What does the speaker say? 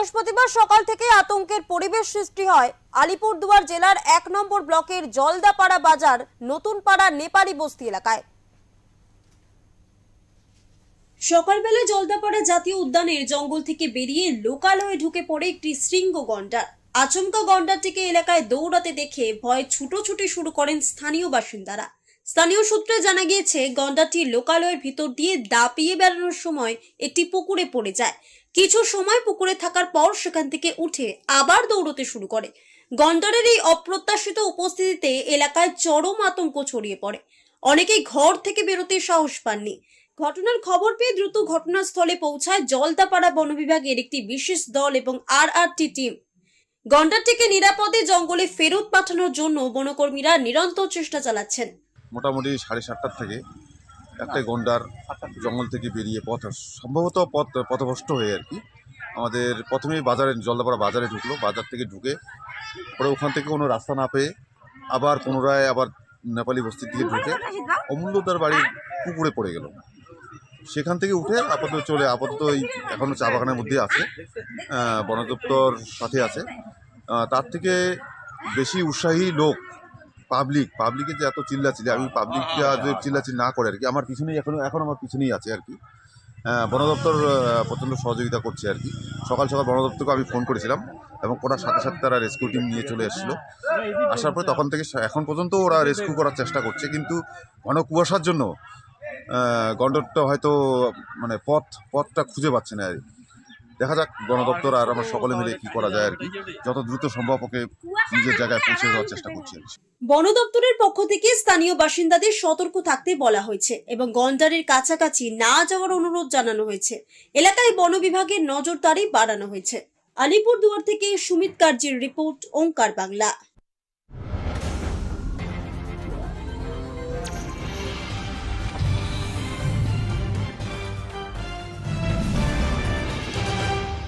বৃহস্পতিবার সকাল থেকে আতঙ্কের পরিবেশ সৃষ্টি হয় আলিপুরদুয়ার জেলার ১ নম্বর ব্লকের জলদাপাড়া বাজার নতুনপাড়া নেপালি বস্তি এলাকায়। সকালবেলা জলদাপাড়া জাতীয় উদ্যানের জঙ্গল থেকে বেরিয়ে লোকালয়ে ঢুকে পড়ে একটি শৃঙ্গ গন্ডার। আচমকা গন্ডারটিকে এলাকায় দৌড়াতে দেখে ভয়ে ছুটোছুটি শুরু করেন স্থানীয় বাসিন্দারা। স্থানীয় সূত্রে জানা গিয়েছে, গন্ডারটি লোকালয়ের ভিতর দিয়ে দাপিয়ে বেড়ানোর সময় একটি পুকুরে পড়ে যায়। কিছু সময় পুকুরে থাকার পর সেখান থেকে উঠে আবার দৌড়তে শুরু করে। গন্ডারের এই অপ্রত্যাশিত উপস্থিতিতে এলাকায় চরম আতঙ্ক ছড়িয়ে পড়ে। অনেকেই ঘর থেকে বেরোতে সাহস পাননি। ঘটনার খবর পেয়ে দ্রুত ঘটনাস্থলে পৌঁছায় জলদাপাড়া বন বিভাগের একটি বিশেষ দল এবং RRT টিম। গন্ডারটিকে নিরাপদে জঙ্গলে ফেরত পাঠানোর জন্য বনকর্মীরা নিরন্তর চেষ্টা চালাচ্ছেন। মোটামুটি 7:30টার থেকে একটা গন্ডার জঙ্গল থেকে বেরিয়ে সম্ভবত পথভ্রষ্ট হয়ে আর কি আমাদের প্রথমেই বাজারে জলদাপাড়া বাজারে ঢুকলো। বাজার থেকে ঢুকে পরে ওখান থেকে কোনো রাস্তা না পেয়ে আবার পুনরায় আবার নেপালি বস্তির দিকে ঢুকে অমূল্যদার বাড়ির পুকুরে পড়ে গেল। সেখান থেকে উঠে আপাতত এই এখনও চা বাগানের মধ্যে আছে, বন দপ্তর সাথে আছে। তার থেকে বেশি উৎসাহী লোক পাবলিকের যে এত চিল্লাচিল্লি, আমি পাবলিকটা যে চিল্লাচিল্লি না করে আর কি আমার পিছনেই এখন আমার পিছনেই আছে আর কি। বন দপ্তর প্রচণ্ড সহযোগিতা করছে আর কি। সকাল বন দপ্তরকে আমি ফোন করেছিলাম এবং ওরা সাথে সাথে তারা রেস্কিউ টিম নিয়ে চলে এসেছিলো। আসার পরে তখন থেকে এখন পর্যন্ত ওরা রেস্কিউ করার চেষ্টা করছে, কিন্তু ঘন কুয়াশার জন্য গন্ডারটা হয়তো মানে পথটা খুঁজে পাচ্ছে না আর কি। দেখা যাক বন দপ্তর আর আমরা সকলে মিলে কি করা যায় আর কি। যত দ্রুত সম্ভব ওকে নিজের জায়গায় পৌঁছে দেওয়ার চেষ্টা করছি। বন দপ্তরের পক্ষ থেকে স্থানীয় বাসিন্দাদের সতর্ক থাকতে বলা হয়েছে এবং গন্ডারের কাছাকাছি না যাওয়ার অনুরোধ জানানো হয়েছে। এলাকায় বন বিভাগের নজরদারি বাড়ানো হয়েছে। আলিপুরদুয়ার থেকে সুমিত কার্জির রিপোর্ট, ওঙ্কার বাংলা।